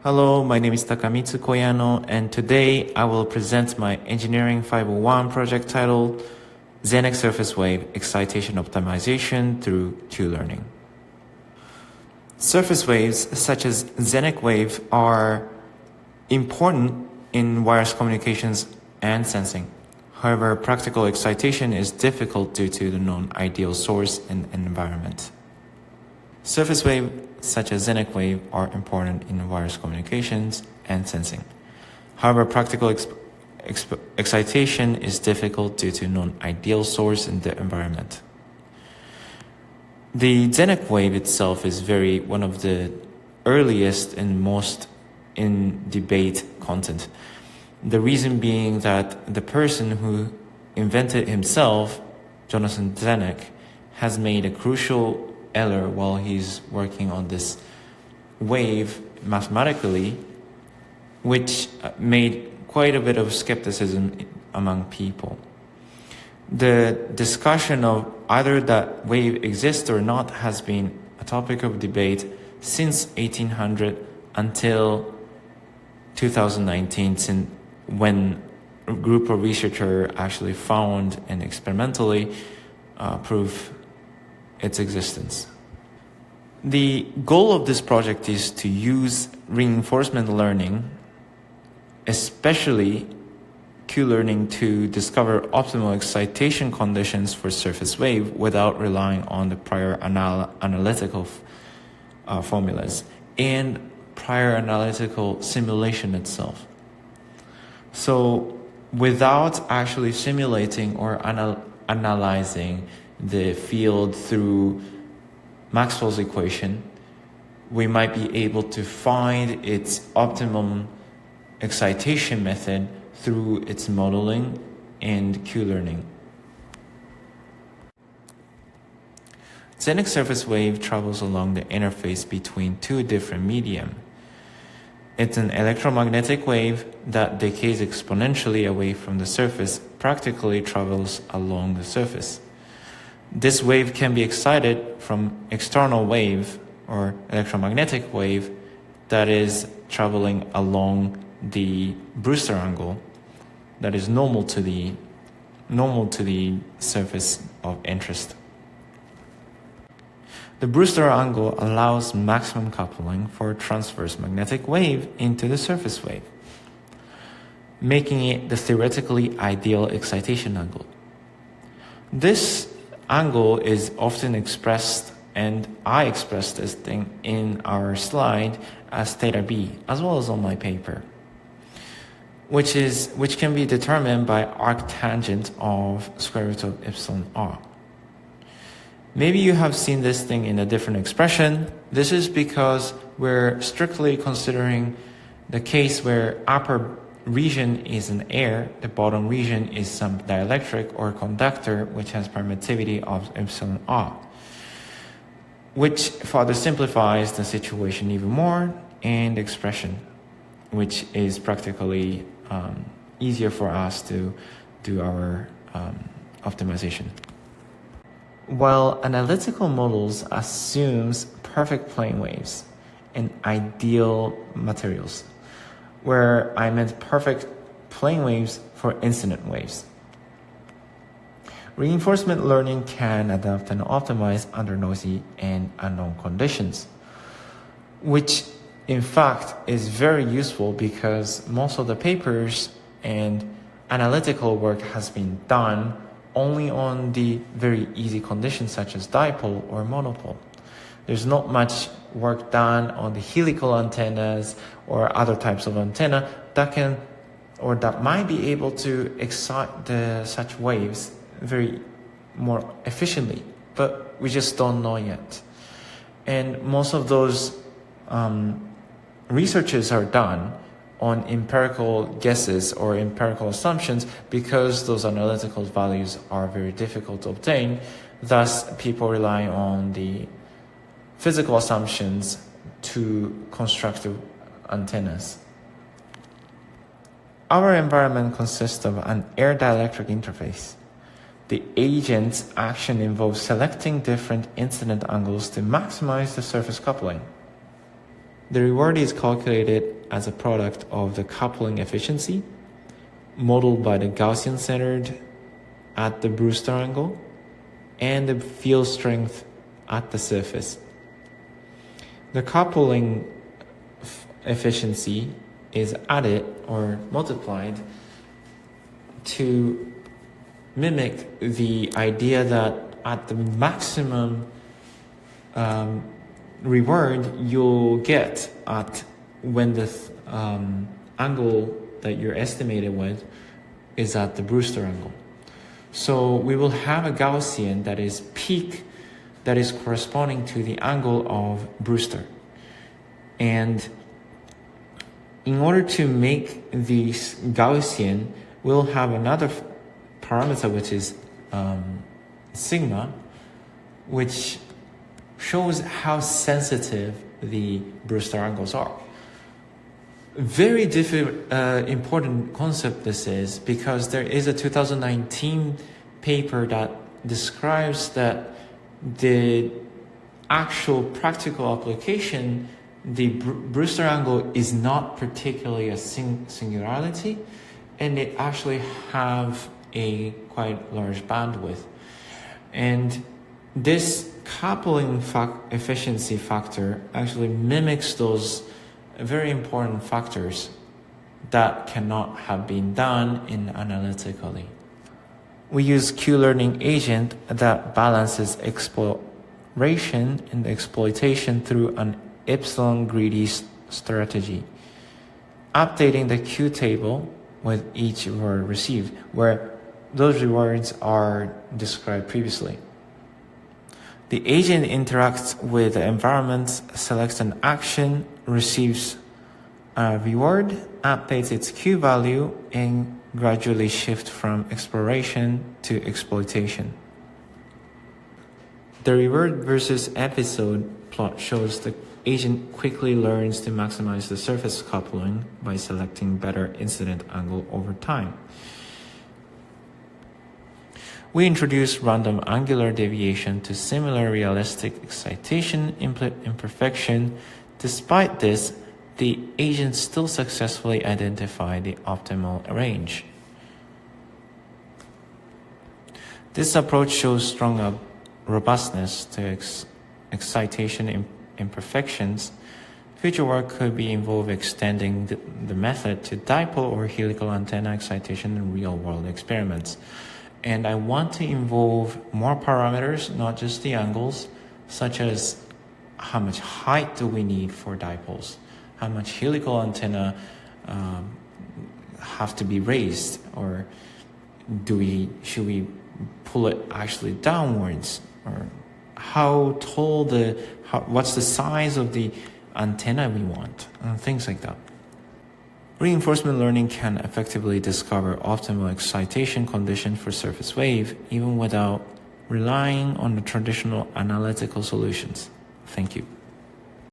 Hello, my name is Takamitsu Koyano, and today I will present my Engineering 501 project titled Zenek Surface Wave Excitation Optimization through Q-Learning. Surface waves such as Zenek wave are important in wireless communications and sensing. However, practical excitation is difficult due to the non-ideal source and environment. Surface wave such as Zenek wave are important in wireless communications and sensing. However, practical excitation is difficult due to non-ideal source in the environment. The Zenek wave itself is one of the earliest and most in debate content. The reason being that the person who invented himself, Jonathan Zenek, has made a crucial error while he's working on this wave mathematically, which made quite a bit of skepticism among people. The discussion of either that wave exists or not has been a topic of debate since 1800 until 2019, when a group of researchers actually found and experimentally proved its existence. The goal of this project is to use reinforcement learning, especially Q-learning, to discover optimal excitation conditions for surface wave without relying on the prior analytical formulas and prior analytical simulation itself. So without actually simulating or analyzing the field through Maxwell's equation, we might be able to find its optimum excitation method through its modeling and Q-learning. Zenek surface wave travels along the interface between two different medium. It's an electromagnetic wave that decays exponentially away from the surface, practically travels along the surface. This wave can be excited from external wave or electromagnetic wave that is traveling along the Brewster angle that is normal to the surface of interest. The Brewster angle allows maximum coupling for a transverse magnetic wave into the surface wave, making it the theoretically ideal excitation angle. This angle is often expressed, and I expressed this thing in our slide as theta b, as well as on my paper, which can be determined by arctangent of square root of epsilon r. Maybe you have seen this thing in a different expression. This is because we're strictly considering the case where upper region is an air, the bottom region is some dielectric or conductor which has permittivity of epsilon r, which further simplifies the situation even more, and expression, which is practically easier for us to do our optimization. While analytical models assumes perfect plane waves and ideal materials, where I meant perfect plane waves for incident waves. Reinforcement learning can adapt and optimize under noisy and unknown conditions, which in fact is very useful because most of the papers and analytical work has been done only on the very easy conditions such as dipole or monopole. There's not much work done on the helical antennas or other types of antenna that might be able to excite such waves very more efficiently, but we just don't know yet. And most of those researches are done on empirical guesses or empirical assumptions because those analytical values are very difficult to obtain. Thus, people rely on the physical assumptions to construct antennas. Our environment consists of an air dielectric interface. The agent's action involves selecting different incident angles to maximize the surface coupling. The reward is calculated as a product of the coupling efficiency, modeled by the Gaussian centered at the Brewster angle, and the field strength at the surface. The coupling efficiency is added or multiplied to mimic the idea that at the maximum reward you'll get at when the angle that you're estimated with is at the Brewster angle. So we will have a Gaussian that is peak that is corresponding to the angle of Brewster. And in order to make this Gaussian, we'll have another parameter which is sigma, which shows how sensitive the Brewster angles are. Very important concept this is, because there is a 2019 paper that describes that the actual practical application, the Brewster angle is not particularly a singularity, and it actually have a quite large bandwidth. And this coupling efficiency factor actually mimics those very important factors that cannot have been done analytically. We use Q-learning agent that balances exploration and exploitation through an epsilon greedy strategy, updating the Q table with each reward received, where those rewards are described previously. The agent interacts with the environment, selects an action, receives a reward, updates its Q value, and gradually shifts from exploration to exploitation. The reward versus episode plot shows the agent quickly learns to maximize the surface coupling by selecting better incident angle over time. We introduce random angular deviation to simulate realistic excitation imperfection. Despite this, the agent still successfully identified the optimal range. This approach shows strong robustness to excitation imperfections. Future work could be involved extending the method to dipole or helical antenna excitation in real-world experiments. And I want to involve more parameters, not just the angles, such as how much height do we need for dipoles, how much helical antenna have to be raised, or should we pull it actually downwards, or how tall what's the size of the antenna we want, and things like that. Reinforcement learning can effectively discover optimal excitation condition for surface wave, even without relying on the traditional analytical solutions. Thank you.